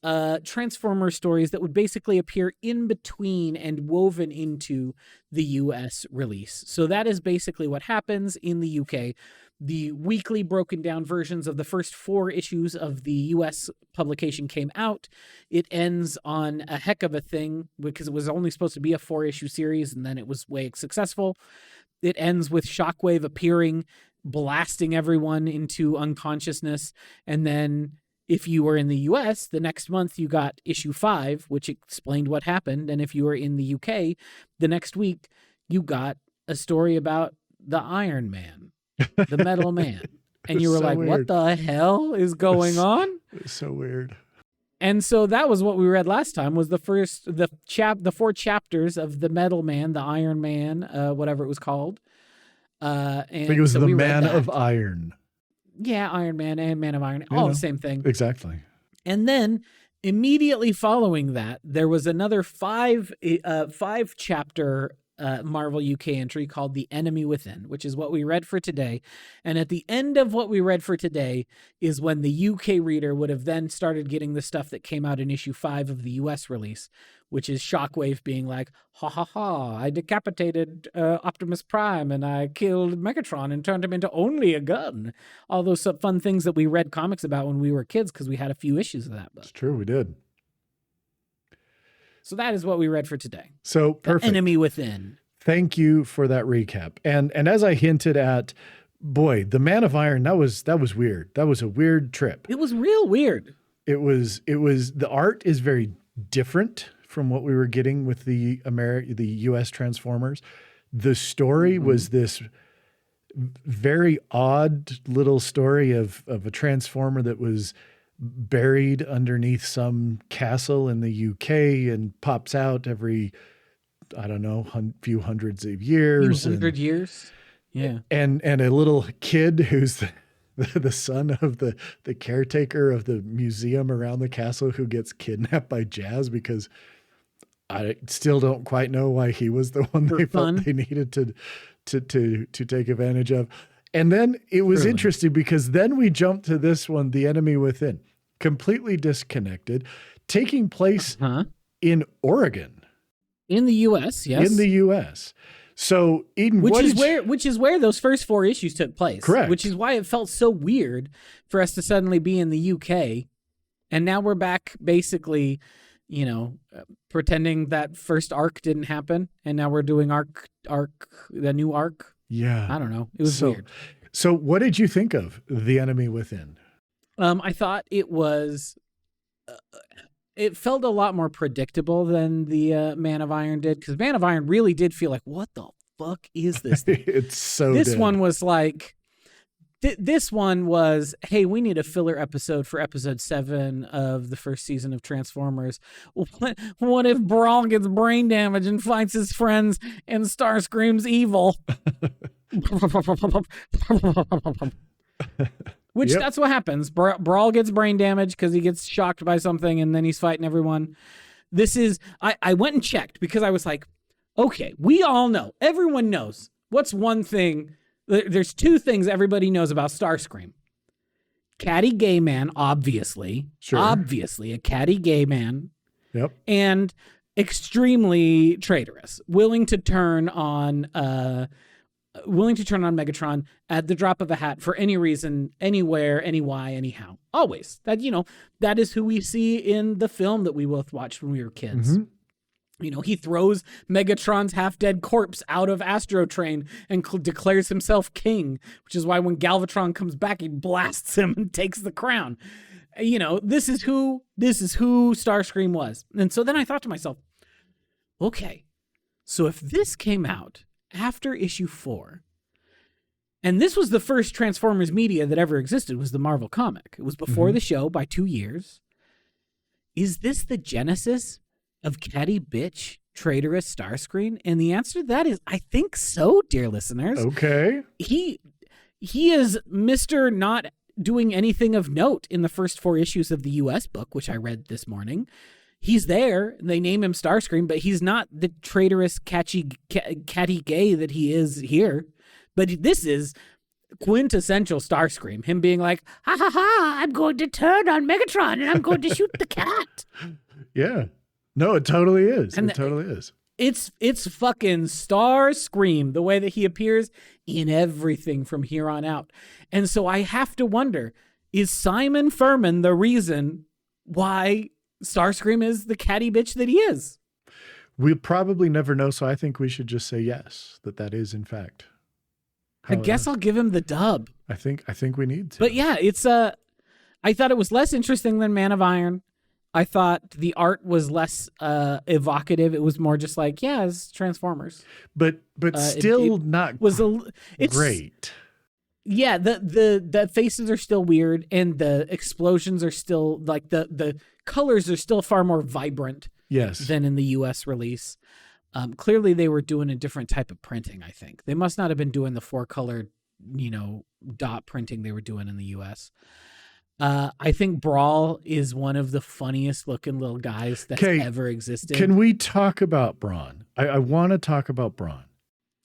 Transformer stories that would basically appear in between and woven into the US release. So that is basically what happens in the UK. The weekly broken down versions of the first 4 issues of the US publication came out. It ends on a heck of a thing because it was only supposed to be a 4-issue series, and then it was way successful. It ends with Shockwave appearing, blasting everyone into unconsciousness, and then if you were in the US, the next month you got issue 5, which explained what happened. And if you were in the UK, the next week you got a story about the Iron Man, the Metal Man. And you were so like, weird. What the hell is going on? It's so weird. And so that was what we read last time, was the 4 chapters of the Metal Man, the Iron Man, whatever it was called. And I think it was the Man of Iron. Yeah, Iron Man and Man of Iron, all the same thing. Exactly. And then immediately following that, there was another 5-chapter Marvel UK entry called The Enemy Within, which is what we read for today. And at the end of what we read for today is when the UK reader would have then started getting the stuff that came out in issue 5 of the US release, which is Shockwave being like, ha ha ha, I decapitated Optimus Prime and I killed Megatron and turned him into only a gun. All those fun things that we read comics about when we were kids because we had a few issues of that book. It's true, we did. So that is what we read for today. So perfect. The Enemy Within. Thank you for that recap. And as I hinted at, boy, the Man of Iron, that was weird. That was a weird trip. It was real weird. It was the art is very different from what we were getting with the US Transformers. The story was this very odd little story of a Transformer that was buried underneath some castle in the UK and pops out every, I don't know, few hundreds of years. Years. Yeah. And a little kid who's the son of the caretaker of the museum around the castle who gets kidnapped by Jazz because I still don't quite know why he was the one they felt they needed to take advantage of. And then it was interesting because then we jumped to this one, The Enemy Within, completely disconnected, taking place in Oregon. In the US, yes. In the US. So Eden, which is where those first 4 issues took place. Correct. Which is why it felt so weird for us to suddenly be in the UK. And now we're back basically, pretending that first arc didn't happen. And now we're doing the new arc. Yeah. I don't know. It was weird. So what did you think of The Enemy Within? I thought it was, it felt a lot more predictable than the Man of Iron did, because Man of Iron really did feel like, what the fuck is this thing? It's so This dead. one was like, this one was, hey, we need a filler episode for episode 7 of the first season of Transformers. What if Brawn gets brain damage and finds his friends and Starscream's evil? Which that's what happens. Brawl gets brain damage because he gets shocked by something and then he's fighting everyone. This is, I went and checked because I was like, okay, we all know, everyone knows. What's one thing? There's two things everybody knows about Starscream. Catty gay man, obviously. Sure. Obviously, a catty gay man. Yep. And extremely traitorous, willing to turn on Megatron at the drop of a hat for any reason, anywhere, any why, anyhow. Always. That is who we see in the film that we both watched when we were kids. Mm-hmm. He throws Megatron's half-dead corpse out of Astrotrain and declares himself king, which is why when Galvatron comes back, he blasts him and takes the crown. This is who Starscream was. And so then I thought to myself, okay, so if this came out after issue 4, and this was the first Transformers media that ever existed, was the Marvel comic. It was before the show by 2 years. Is this the genesis of catty bitch traitorous Starscream? And the answer to that is, I think so, dear listeners. Okay. He is Mr. Not doing anything of note in the first 4 issues of the US book, which I read this morning. He's there. They name him Starscream, but he's not the traitorous catty gay that he is here. But this is quintessential Starscream. Him being like, ha ha ha, I'm going to turn on Megatron and I'm going to shoot the cat. Yeah. No, it totally is. It totally is. It's fucking Starscream, the way that he appears in everything from here on out. And so I have to wonder, is Simon Furman the reason why Starscream is the catty bitch that he is? We'll probably never know, so I think we should just say yes, that is in fact. I guess I'll give him the dub. I think we need to. But yeah, I thought it was less interesting than Man of Iron. I thought the art was less evocative. It was more just like, yeah, it's Transformers. But still not great. Yeah, the faces are still weird, and the explosions are still like the colors are still far more vibrant. Yes. Than in the U.S. release. Clearly, they were doing a different type of printing. I think they must not have been doing the 4-color, dot printing they were doing in the U.S. I think Brawl is one of the funniest looking little guys that's ever existed. Can we talk about Brawn? I want to talk about Brawn.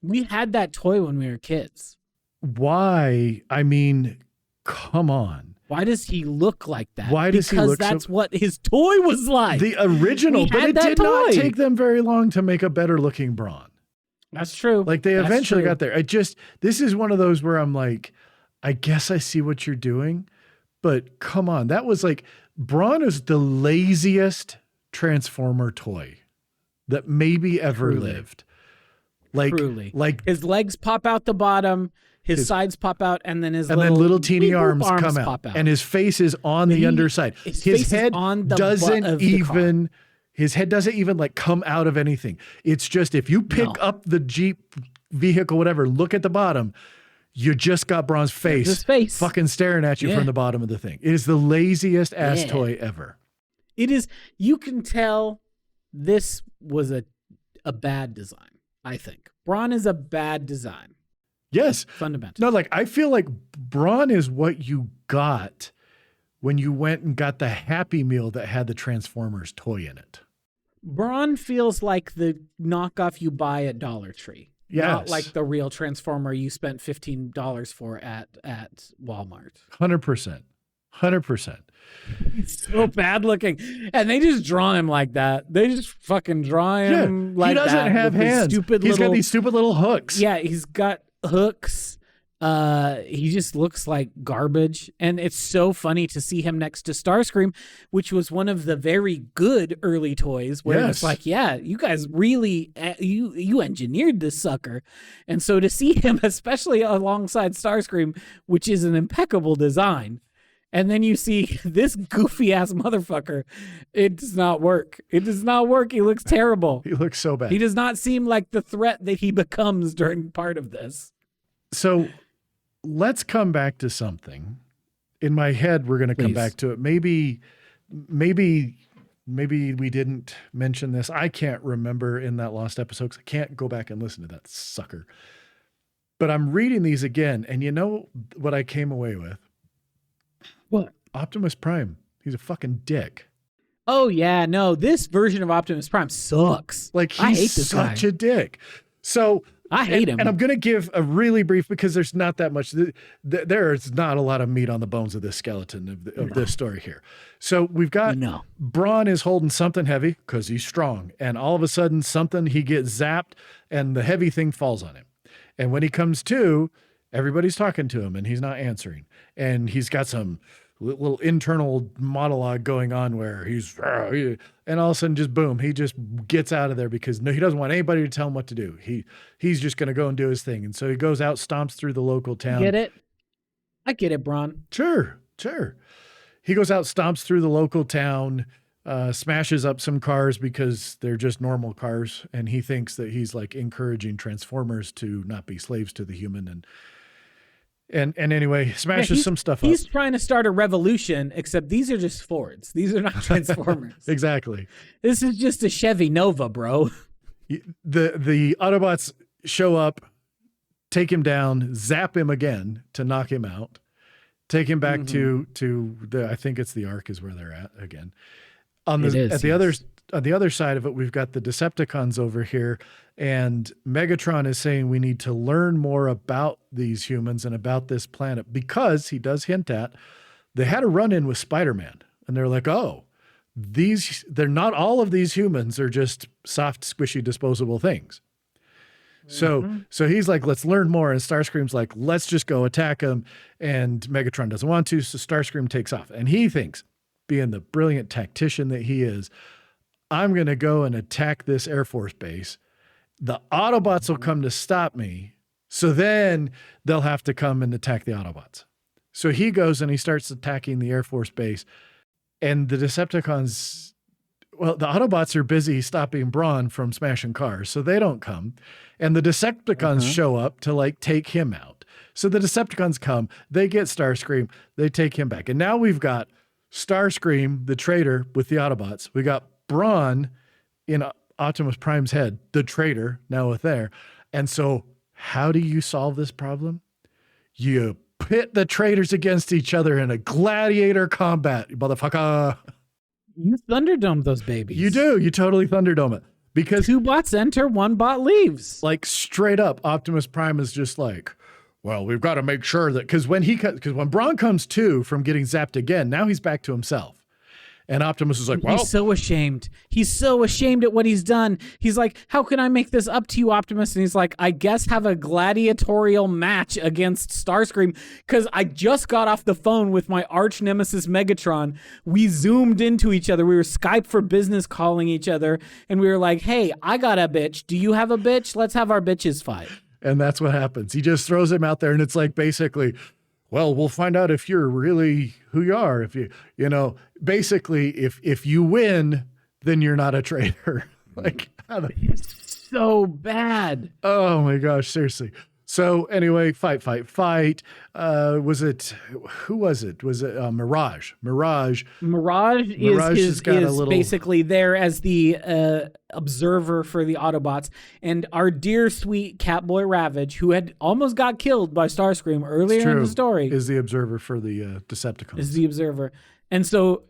We had that toy when we were kids. Why? I mean, come on. Why does he look like that? Why does he look that's what his toy was like. The original, but it did not take them very long to make a better looking Brawn. That's true. Like they eventually got there. This is one of those where I'm like, I guess I see what you're doing, but come on. That was like, Brawn is the laziest Transformer toy that maybe ever lived. Truly. Like his legs pop out the bottom. His sides pop out, and then his little teeny arms come out, and his face is on the underside. His head doesn't even like come out of anything. It's just if you pick up the Jeep vehicle, whatever, look at the bottom, you just got Brawn's face fucking staring at you from the bottom of the thing. It is the laziest ass toy ever. It is. You can tell this was a bad design. I think Brawn is a bad design. Yes. Fundamental. No, like I feel like Brawn is what you got when you went and got the Happy Meal that had the Transformers toy in it. Brawn feels like the knockoff you buy at Dollar Tree. Yes. Not like the real Transformer you spent $15 for at Walmart. 100%. 100%. He's so bad looking. And they just draw him like that. They just fucking draw him like that. He doesn't have hands. He's got these stupid little hooks. Yeah, he's got hooks. He just looks like garbage, and it's so funny to see him next to Starscream, which was one of the very good early toys where it's like, yeah, you guys really you engineered this sucker. And so to see him especially alongside Starscream, which is an impeccable design, and then you see this goofy ass motherfucker, it does not work. It does not work. He looks terrible. He looks so bad. He does not seem like the threat that he becomes during part of this. So let's come back to something. In my head, we're going to come back to it. Maybe we didn't mention this. I can't remember in that lost episode because I can't go back and listen to that sucker. But I'm reading these again, and you know what I came away with? What? Optimus Prime. He's a fucking dick. Oh yeah, no, this version of Optimus Prime sucks. Like, I hate he's this such guy. a dick. So I hate him. And I'm going to give a really brief, because there's not that much. There's not a lot of meat on the bones of this skeleton of this story here. So we've got Brawn is holding something heavy because he's strong. And all of a sudden he gets zapped and the heavy thing falls on him. And when he comes to, everybody's talking to him and he's not answering. And he's got some little internal monologue going on where and all of a sudden just boom, he just gets out of there because he doesn't want anybody to tell him what to do. He's just going to go and do his thing. And so he goes out, stomps through the local town. Get it? I get it, Brawn. Sure. He goes out, stomps through the local town, smashes up some cars because they're just normal cars. And he thinks that he's like encouraging Transformers to not be slaves to the human. And anyway, smashes some stuff up. He's trying to start a revolution, except these are just Fords. These are not Transformers. Exactly. This is just a Chevy Nova, bro. The Autobots show up, take him down, zap him again to knock him out, take him back to the, I think it's the Ark is where they're at again. On the other side of it, we've got the Decepticons over here, and Megatron is saying we need to learn more about these humans and about this planet, because he does hint at they had a run-in with Spider-Man, and they're like, oh, they're not all of these humans are just soft, squishy, disposable things. So he's like, let's learn more. And Starscream's like, let's just go attack him. And Megatron doesn't want to. So Starscream takes off, and he thinks, being the brilliant tactician that he is, I'm going to go and attack this Air Force base. The Autobots will come to stop me. So then they'll have to come and attack the Autobots. So he goes and he starts attacking the Air Force base. And the Decepticons, well, the Autobots are busy stopping Brawn from smashing cars, so they don't come. And the Decepticons show up to like take him out. So the Decepticons come, they get Starscream, they take him back. And now we've got Starscream, the traitor, with the Autobots. We got Brawn in Optimus Prime's head, the traitor, now with there. And so how do you solve this problem? You pit the traitors against each other in a gladiator combat, motherfucker. You Thunderdome those babies. You do. You totally Thunderdome it. Because 2 bots enter, 1 bot leaves. Like straight up, Optimus Prime is just like, well, we've got to make sure that, because when Brawn comes to from getting zapped again, now he's back to himself. And Optimus is like, well, he's so ashamed. He's so ashamed at what he's done. He's like, how can I make this up to you, Optimus? And he's like, I guess have a gladiatorial match against Starscream, because I just got off the phone with my arch nemesis Megatron. We zoomed into each other. We were Skype for business calling each other. And we were like, hey, I got a bitch. Do you have a bitch? Let's have our bitches fight. And that's what happens. He just throws him out there, and it's like, basically, well, we'll find out if you're really who you are. If basically, if you win, then you're not a traitor. Like, it's so bad. Oh my gosh, seriously. So anyway, fight. Who was it? Was it Mirage? Mirage is basically there as the observer for the Autobots. And our dear, sweet Catboy Ravage, who had almost got killed by Starscream earlier in the story, is the observer for the Decepticons. Is the observer. And so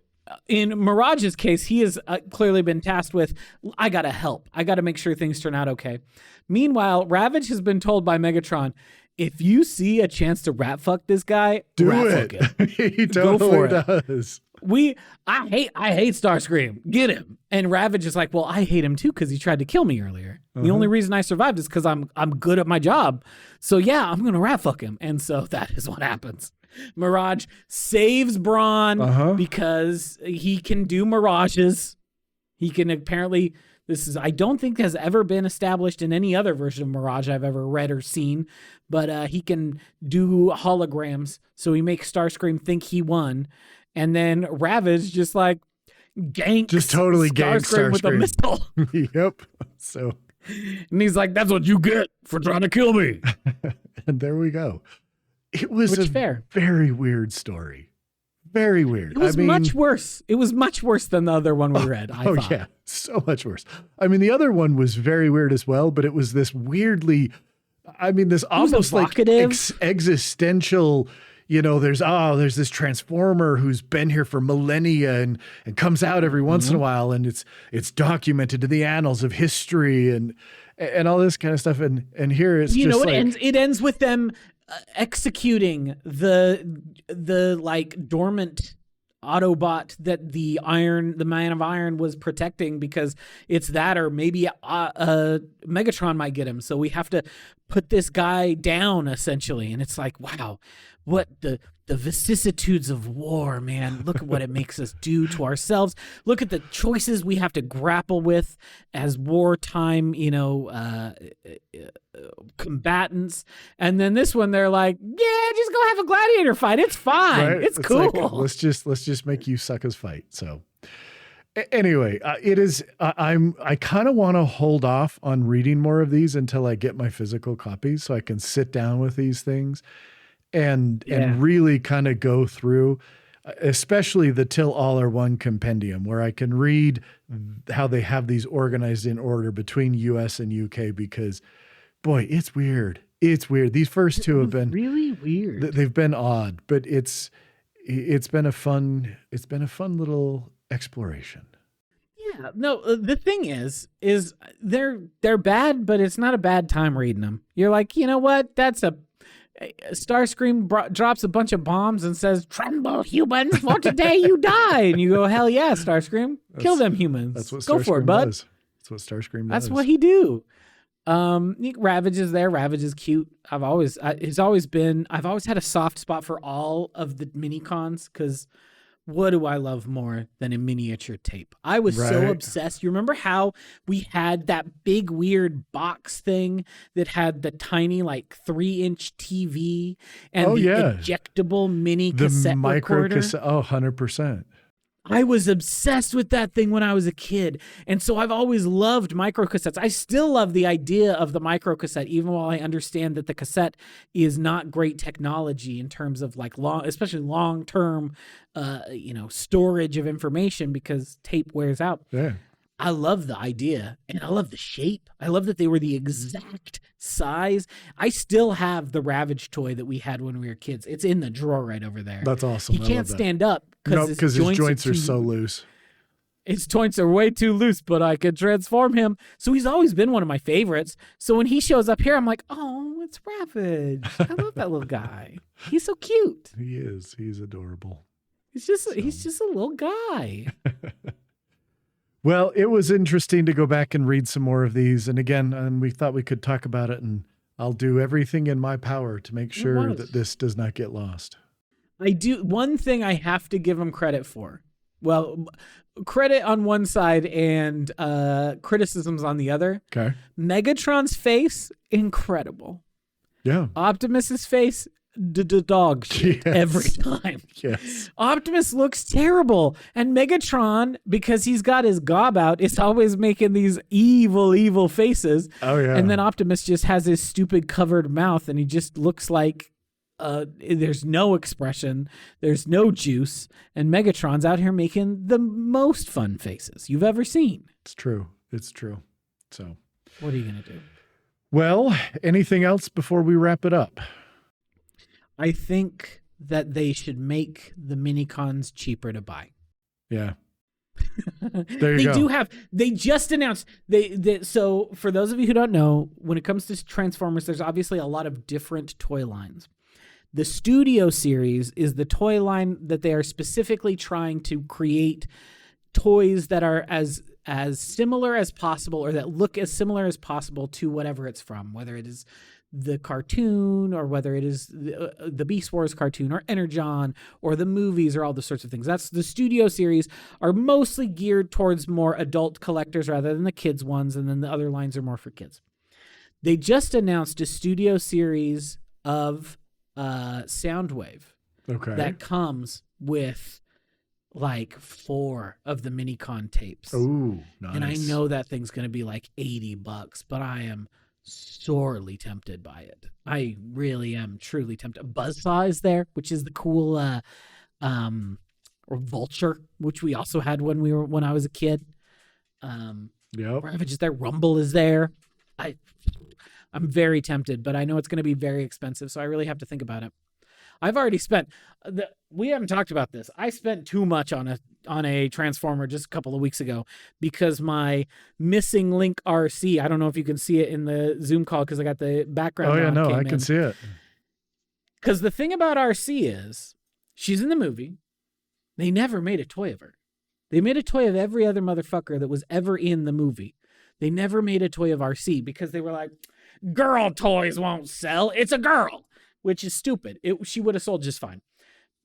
in Mirage's case, he has clearly been tasked with, I got to help. I got to make sure things turn out okay. Meanwhile, Ravage has been told by Megatron, if you see a chance to rat fuck this guy, do rat it. Fuck him. He totally does. I hate Starscream. Get him. And Ravage is like, well, I hate him too because he tried to kill me earlier. The only reason I survived is because I'm good at my job. So yeah, I'm gonna rat fuck him. And so that is what happens. Mirage saves Brawn because he can do mirages. He can apparently. I don't think has ever been established in any other version of Mirage I've ever read or seen, but he can do holograms. So he makes Starscream think he won. And then Ravage just like ganks Starscream with a missile. Yep. So, and he's like, that's what you get for trying to kill me. And there we go. It was very weird story. Very weird. It was much worse. It was much worse than the other one we read, I thought. Yeah, so much worse. I mean, the other one was very weird as well, but it was this weirdly, this almost like existential, there's this transformer who's been here for millennia and comes out every once in a while, and it's documented in the annals of history and all this kind of stuff. And here it's it ends with them executing the like dormant Autobot that the Man of Iron was protecting, because it's that, or maybe Megatron might get him. So we have to put this guy down, essentially. And it's like, wow, what the vicissitudes of war, man. Look at what it makes us do to ourselves. Look at the choices we have to grapple with as wartime, combatants. And then this one, they're like, yeah, just go have a gladiator fight. It's fine. Right? It's cool. Like, let's just make you suckers fight. So anyway, it is, I kind of want to hold off on reading more of these until I get my physical copies so I can sit down with these things and really kind of go through, especially the Till All Are One compendium, where I can read how they have these organized in order between US and UK, because boy, it's weird. It's weird. These first two have been really weird. They've been odd, but it's been a fun little exploration. Yeah. No, the thing is they're bad, but it's not a bad time reading them. You're like, you know what? Starscream drops a bunch of bombs and says, "Tremble, humans, for today you die." And you go, hell yeah, Starscream. Kill them humans. That's what Go Starscream for it, bud. does. That's what Starscream does. That's what he do. Ravage is there. Ravage is cute. I've always had a soft spot for all of the mini cons, because what do I love more than a miniature tape? I was so obsessed. You remember how we had that big weird box thing that had the tiny like 3-inch TV and ejectable mini cassette recorder? Cassette. Oh, 100%. I was obsessed with that thing when I was a kid. And so I've always loved microcassettes. I still love the idea of the microcassette, even while I understand that the cassette is not great technology in terms of like especially long-term, storage of information, because tape wears out. Yeah. I love the idea, and I love the shape. I love that they were the exact size. I still have the Ravage toy that we had when we were kids. It's in the drawer right over there. That's awesome. He can't stand up because his joints are so loose. His joints are way too loose, but I could transform him. So he's always been one of my favorites. So when he shows up here, I'm like, oh, it's Ravage. I love that little guy. He's so cute. He is. He's adorable. He's just a little guy. Well, it was interesting to go back and read some more of these. And we thought we could talk about it, and I'll do everything in my power to make sure that this does not get lost. I do. One thing I have to give him credit for. Well, credit on one side and criticisms on the other. Okay. Megatron's face, incredible. Yeah. Optimus's face, dog shit every time. Yes. Optimus looks terrible, and Megatron, because he's got his gob out, is always making these evil faces. Oh yeah. And then Optimus just has his stupid covered mouth, and he just looks like there's no expression, there's no juice, and Megatron's out here making the most fun faces you've ever seen. It's true. So what are you gonna do? Well, anything else before we wrap it up? I think that they should make the mini-cons cheaper to buy. Yeah. There you go. They just announced, so for those of you who don't know, when it comes to Transformers, there's obviously a lot of different toy lines. The Studio Series is the toy line that they are specifically trying to create toys that are as similar as possible, or that look as similar as possible to whatever it's from, whether it is the cartoon, or whether it is the Beast Wars cartoon, or Energon, or the movies, or all the sorts of things. That's the Studio Series are mostly geared towards more adult collectors rather than the kids ones, and then the other lines are more for kids. They just announced a Studio Series of Soundwave that comes with like 4 of the Minicon tapes. Oh, nice. And I know that thing's going to be like $80, but I am sorely tempted by it. I really am truly tempted. Buzzsaw is there, which is the cool or Vulture, which we also had when I was a kid. Ravage is there. Rumble is there. I'm very tempted, but I know it's going to be very expensive, so I really have to think about it. I've already spent. We haven't talked about this. I spent too much on a Transformer just a couple of weeks ago because my missing link RC. I don't know if you can see it in the Zoom call because I got the background. Oh yeah, no, I can see it. Because the thing about RC is, she's in the movie. They never made a toy of her. They made a toy of every other motherfucker that was ever in the movie. They never made a toy of RC because they were like, girl toys won't sell. It's a girl, which is stupid. She would have sold just fine.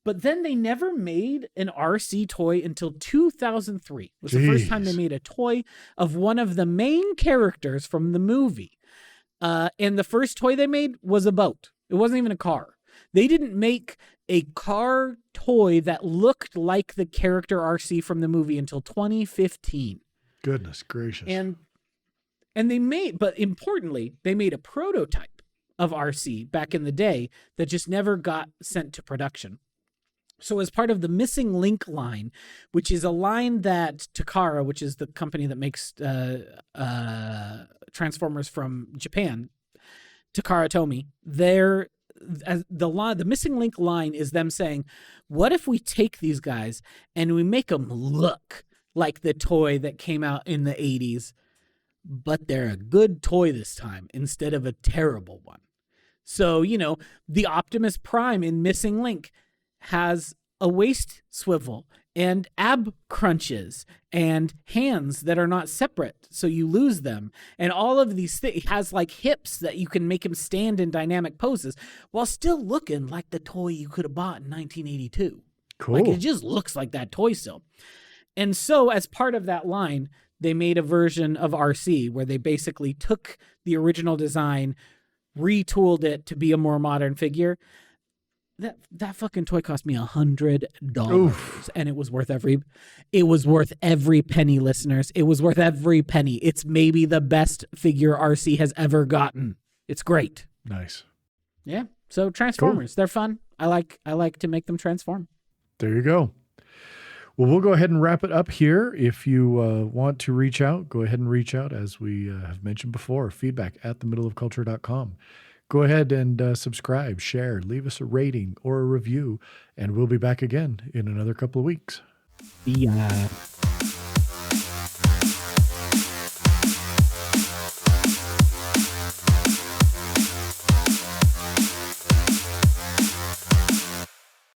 But then they never made an RC toy until 2003. It was the first time they made a toy of one of the main characters from the movie. And the first toy they made was a boat. It wasn't even a car. They didn't make a car toy that looked like the character RC from the movie until 2015. Goodness gracious. And they made, but importantly, they made a prototype of RC back in the day that just never got sent to production. So as part of the Missing Link line, which is a line that Takara, which is the company that makes Transformers from Japan, Takara Tomy, the Missing Link line is them saying, what if we take these guys and we make them look like the toy that came out in the 80s, but they're a good toy this time instead of a terrible one. So, the Optimus Prime in Missing Link has a waist swivel and ab crunches and hands that are not separate, so you lose them. And all of these things, has like hips that you can make him stand in dynamic poses while still looking like the toy you could have bought in 1982. Cool. Like, it just looks like that toy still. And so as part of that line, they made a version of RC where they basically took the original design, retooled it to be a more modern figure. That fucking toy cost me $100. And it was worth every penny, listeners. It was worth every penny. It's maybe the best figure RC has ever gotten. It's great. Nice. Yeah. So Transformers, They're fun. I like to make them transform. There you go. Well, we'll go ahead and wrap it up here. If you want to reach out, go ahead and reach out, as we have mentioned before, feedback@themiddleofculture.com. Go ahead and subscribe, share, leave us a rating or a review, and we'll be back again in another couple of weeks. Yeah.